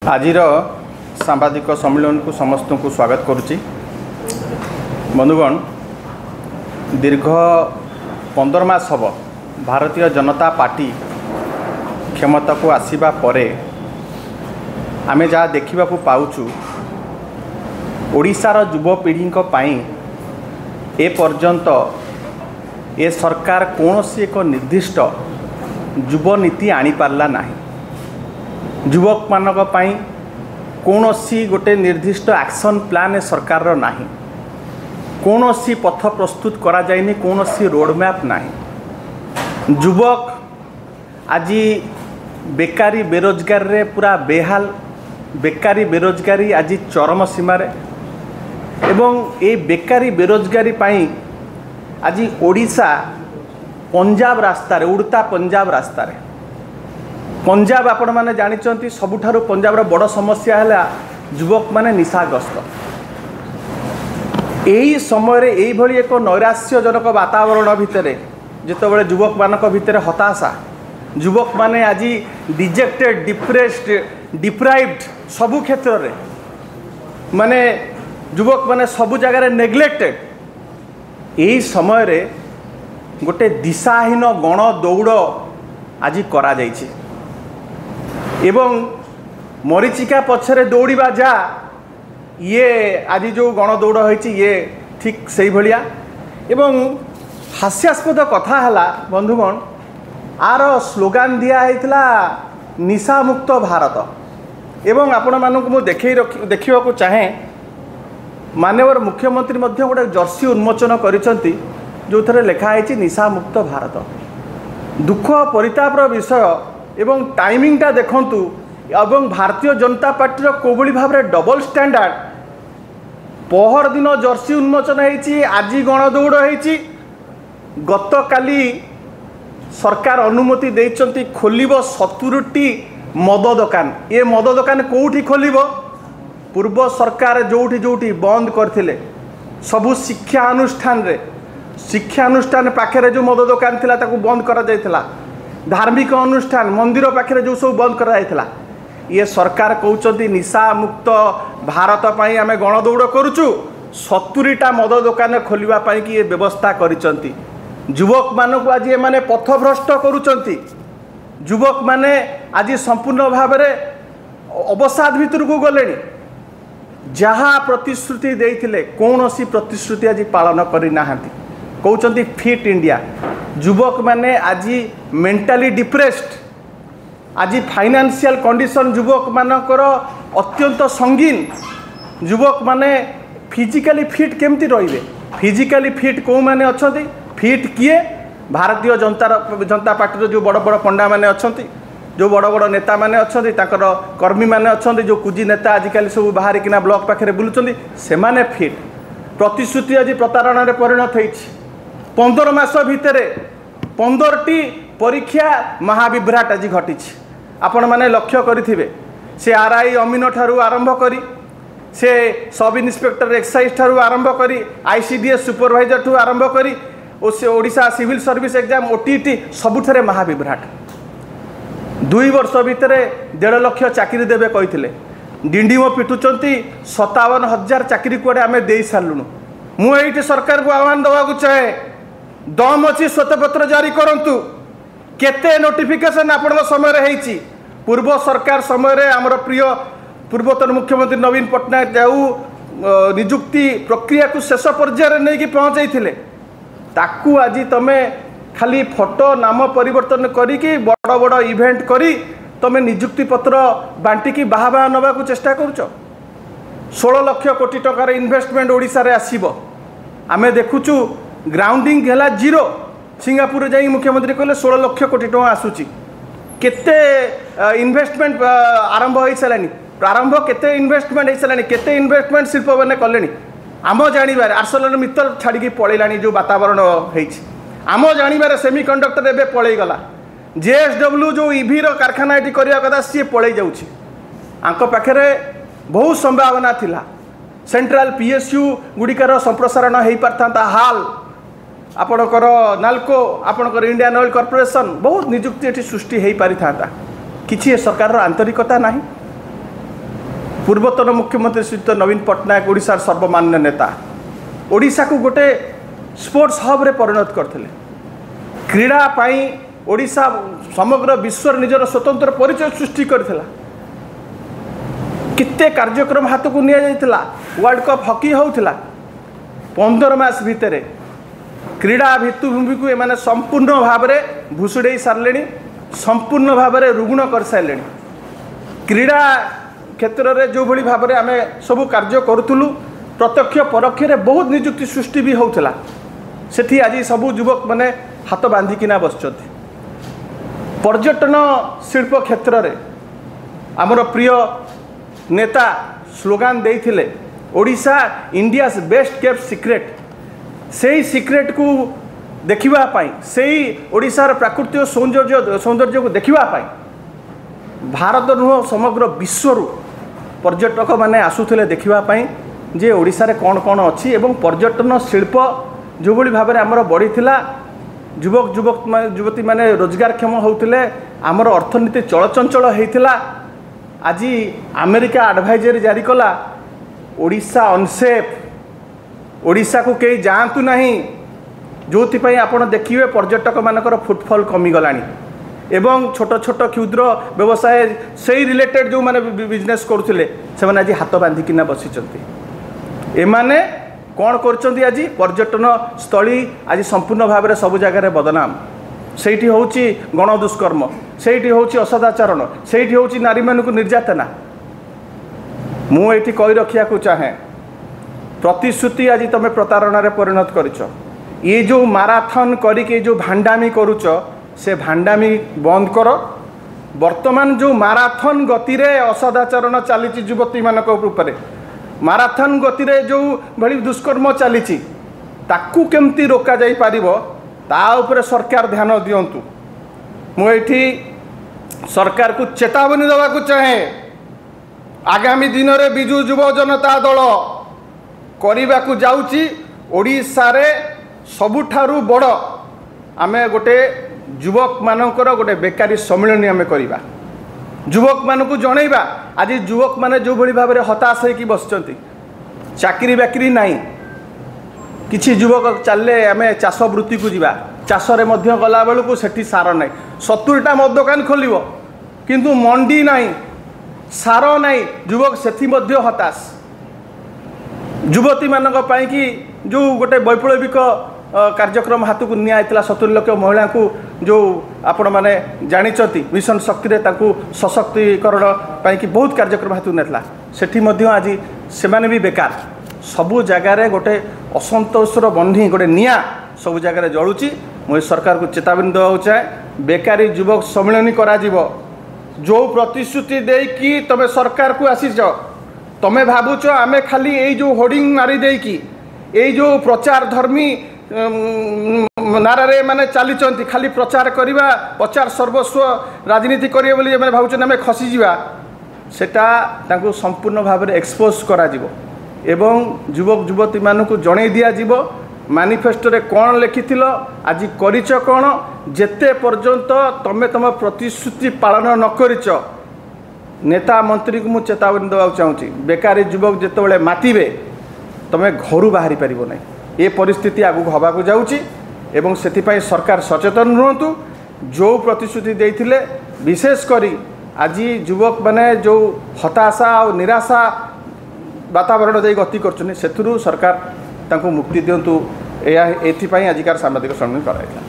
आजिर सांबादिक सम्मेलन को समस्त को स्वागत करुच्ची। बंधुगण, दीर्घ 15 मास हम भारतीय जनता पार्टी क्षमता को आसवा परे आमे जहाँ देखा पाउचु ओडिशार युवपीढ़ी ए पर्यंत ए सरकार कौन सी एक निर्दिष्ट युव नीति आनी पारला नाही। युवक मानक पई कौन सी गोटे निर्दिष्ट एक्शन प्लान सरकार रो नाही। कौन सी पथ प्रस्तुत करा जाइनी, कौन सी रोड मैप नाही। युवक आज बेकारी बेरोजगार रे पूरा बेहाल, बेकारी बेरोजगारी आज चरम सीमार एवं ए बेकारी बेरोजगारी पाई आज ओडिशा पंजाब रास्तार उड़ता पंजाब रास्तार पंजाब आपण मैंने जानी सबुठारु पंजाब बड़ समस्या है युवक माने निशाग्रस्त। यही समय यही एक नैराश्यजनक वातावरण भितर जितेबाला युवक मानक भितर हताशा, युवक माने आज डिजेक्टेड डिप्रेस्ड डिप्राइव्ड सबु क्षेत्र में माने युवक माने सबु जगार नेग्लेक्टेड। यही समय गोटे दिशाहीन गण दौड़ आज करा जाइछि एवं मरीचिका पछरे दौड़ा जा ये आज जो गण दौड़ होइछि ये ठीक सही भलिया। एवं हास्यास्पद कथा है बंधुगण, आर स्लोगान दिया होइतला निशा मुक्त भारत। एवं आपण मानक मु देखिबा को चाहे माननीय मुख्यमंत्री मध्य गोटे जर्सी उन्मोचन करिसंती जो थरे लिखा है निशा मुक्त भारत। दुख परितापर विषय एवं टाइमिंगटा देखंतु एवं भारतीय जनता पार्टी कोबली भाव में डबल स्टैंडर्ड। पहर दिन जर्सी उन्मोचन होइछि, आज गण दौड़ होइछि। गत काली सरकार अनुमति देइचंती खोलिबो 70टी मद दुकान। ये मद दुकान कोउठी खोलिबो? पूर्व सरकार जोठी जोठी बंद करथिले सबु शिक्षा अनुष्ठान पाखे जो मद दुकान थिला ताकू बंद करा जायथिला। धार्मिक अनुष्ठान मंदिर पाखे जो सब बंद करा जायथिला। ये सरकार कहउचंती निशा मुक्त भारत पई आमे गण दौड़ करूचु। 70टा मद दुकान खोलिबा पई कि ये व्यवस्था करिसंती। युवक मानकू आज माने पथभ्रष्ट करूचंती। युवक माने आज संपूर्ण भाव में अवसाद भितर को गलेनी। जहाँ प्रतिश्रुति देइथिले कौन सी प्रतिश्रुति आज पालन करि नाहांती। कहउचंती फिट इंडिया। युवक माने आज मेंटली डिप्रेस्ड, आज फाइनेंशियल कंडीशन युवक मानकर अत्यंत संगीन। युवक माने फिजिकली फिट केमती रहिबे? फिजिकली फिट को माने अछंती? फिट किए? भारतीय जनता पार्टी जो बड़ बड़ पंडा माने अछंती, जो बड़ बड़ नेता माने अछंती, ताकर कर्मी माने अछंती, जो कुजी नेता आजिकल सब बाहर किना ब्लॉक पाखे बुलुचंती, से माने फिट। प्रतिश्रुति आज प्रतारण में परिणत होइछि। 15 मास भितर 15टी परीक्षा महाविभ्राट आज घटी। आपण माने लक्ष्य करिथिबे से आरआई अमीन ठारू आरंभ करी, से सब इन्स्पेक्टर एक्साइज ठारू आरंभ करी, आईसीडीएस सुपरवाइजर ठू आरंभ करी, Odisha civil service exam OTT सबुठरे महाविभ्राट। 2 वर्ष भितर 1.5 लाख चाकरी देवे कही डिंडीम पिटुचंती। 57,000 चाकरी कुआडे आमे दे सारूँ। मुझे सरकार को आह्वान देवाक चाहे, दम अच्छी श्वेतपत्र जारी करंतु। केते नोटिफिकेशन आपण समय होइछि? पूर्व सरकार समय आमर प्रिय पूर्वतन मुख्यमंत्री नवीन पट्टनायक जो निजुक्ति प्रक्रिया को शेष पर्यायर नहीं पहुँचाई ताकू आज तमे खाली फोटो नाम परिवर्तन करी बड़ बड़ इवेंट करी तमे निजुक्ति पत्र बांटिकी बाहा बाहा नवा को चेष्टा करुच। 16 लाख कोटी टकार इन्वेस्टमेंट ओडिशा रे आसीबो। आमे देखुचु ग्राउंडिंग है जीरो। सिंगापुर जाई मुख्यमंत्री कहले 16 लाख कोटी टका आसुची। केते इन्वेस्टमेंट आरंभ हो सारानी? प्रारंभ केते इन्वेस्टमेंट हो सारानी? केते इन्वेस्टमेंट शिल्प मैंने कले? आम जानवर आर्सेलर मित्तल छाड़ी पलैलानी जो वातावरण होइछि। आम जानवर सेमिकंडक्टर एबे पलैई गला। जेएसडब्ल्यू जो ईवी रो कारखाना एटी करिया कथा सी पलैई जाउछि। आंको पाखरे बहुत संभावना थिला। सेंट्रल पीएसयू गुड़िकार संप्रसारण हो पारता। हाल आपणकर नाल्को आपणकर इंडियन ऑयल कॉर्पोरेशन बहुत निजुक्ति एटी सृष्टि हो पारि था। किछि सरकार आंतरिकता नहीं। पूर्वतन मुख्यमंत्री श्रीयुत नवीन पट्टनायक ओडिशार सर्वमान्य नेता ओडिशा को गोटे स्पोर्ट्स हब रे परिणत करथिले। क्रीड़ा पाई ओडिशा समग्र विश्व निजर स्वतंत्र परिचय सृष्टि करथिला। किते कार्यक्रम हाथ को निया जाइथिला। वर्ल्ड कप हॉकी होउथिला 15 मास भितरे क्रीड़ा भित्तिभूमि को एमाने संपूर्ण भाव में भुसुड़े सारे संपूर्ण भाव में रुग्ण कर सारे। क्रीड़ा क्षेत्र में जो भली भाव में आम सब कार्य करूँ प्रत्यक्ष परोक्ष बहुत निजुक्ति सृष्टि भी होता सेठी आज सब युवक मैंने हाथ बांधिकिना बस। पर्यटन शिल्प क्षेत्र में आमर प्रिय नेता स्लोगान देइथिले Odisha India's best kept secret. से ही सीक्रेट को देखिबा पाई से ही ओडिशार प्राकृतिक सौंदर्य को देखिबा पाई भारत नुह समग्र विश्व पर्यटक माने आसुथिले देखिबा पाई जे ओडिशा रे कौन कौन अच्छी एवं पर्यटन शिल्प जो भली भाव में आमर बढ़ी युवक युवती माने रोजगारक्षम होउथिले आमर अर्थनीति चलचंचल होइथिला। आज अमेरिका एडवाइजरी जारी कला ओडिशा अनसेफ ओडिशा को कहीं जातु नहीं जो आपण देखिए पर्यटक मानकर फुटफल कमीगलानी एवं छोट छोट क्षुद्र व्यवसाय से रिलेटेड जो माने बिजनेस करुले से आज हाथ बांधिकिना बसी एमाने कौन कर आज पर्यटन स्थली आज संपूर्ण भाव में सब जगह बदनाम सेठी होची गण दुष्कर्म सेठी होची असदाचरण सेठी होची नारी मानक निर्यातना। मुझे कही रखा को चाहे प्रतिश्रुति आज तुम प्रतारणा रे परिणत करिछ। ये जो माराथन करके जो भांडामी करुच से भांडामी बंद कर। वर्तमान जो माराथन गति रे असदाचरण चली युवती मानक ऊपर माराथन गति रे जो भली दुष्कर्म चली ताकू केमती रोका जाई पारिबो ता ऊपर सरकार ध्यान दियंतु। मुझे सरकार को चेतावनी देवा को चाहे आगामी दिन में बिजु युव जनता दल करने को जाऊँगी ओडिशा रे सबुठारु बड़ आमे गोटे युवक मानकर गोटे बेकारी सम्मेलन आमे करिबा युवक मानक जनइबा। आज युवक माने जो भली भाव में हताश होइकी बसचंती चाकरी बाकरी नहीं किछि युवक चलले आमे चाष वृत्ति को जीवा चाष रे मध्य गला बेलू सेठी सार नहीं 70टा मद दुकान खोलिबो किंतु मंडी नहीं सार नहीं युवक सेठी मध्य हताश। युवती मानक पाई कि जो गोटे वैप्लविक कार्यक्रम हाथ को निया 70 लाख महिला को जो आपण मैंने जानी मिशन शक्ति रे ताकू सशक्तिकरण पाई कि बहुत कार्यक्रम हाथ नेला सेठी मध्य आज से माने भी बेकार सबू जगार गोटे असंतोषर बंधी गोटे निया सब जगह जलुची। मुझे सरकार को चेतावनी देवा चाहे बेकारी युवक सम्मेलन करा जो प्रतिश्रुति देकी तमे सरकार को आसीच तमें भावुच आमे खाली यही जो होर्डिंग मारी देकी यही जो प्रचार धर्मी नारे माने चली खाली प्रचार करवा प्रचार सर्वस्व राजनीति करिए बोली मैंने भावुन आम खसीजा सेटा तांको संपूर्ण भाव में एक्सपोज करा जिवो एवं युवक युवती मानक जणै दिया जिवो मैनिफेस्टो रे कौन लिखिथिल आज करिच कौन जेते पर्यंत तमे तम प्रतिश्रुति पालन न करिच नेता मंत्री को मुझे चेतावनी देवा चाहूँगी बेकारी युवक जितेबाला मातिबे तुम घर बाहरी पार ना ये परिस्थिति आगू हवा को जाऊँगी एवं से सरकार सचेतन रुहतु जो प्रतिश्रुति देते विशेषकर आज युवक मैंने जो हताशा और निराशा वातावरण दे गति कर सरकार तांको मुक्ति दिंतु एथिपाई आजिकार साम्बादिक सम्मेलन कराइला।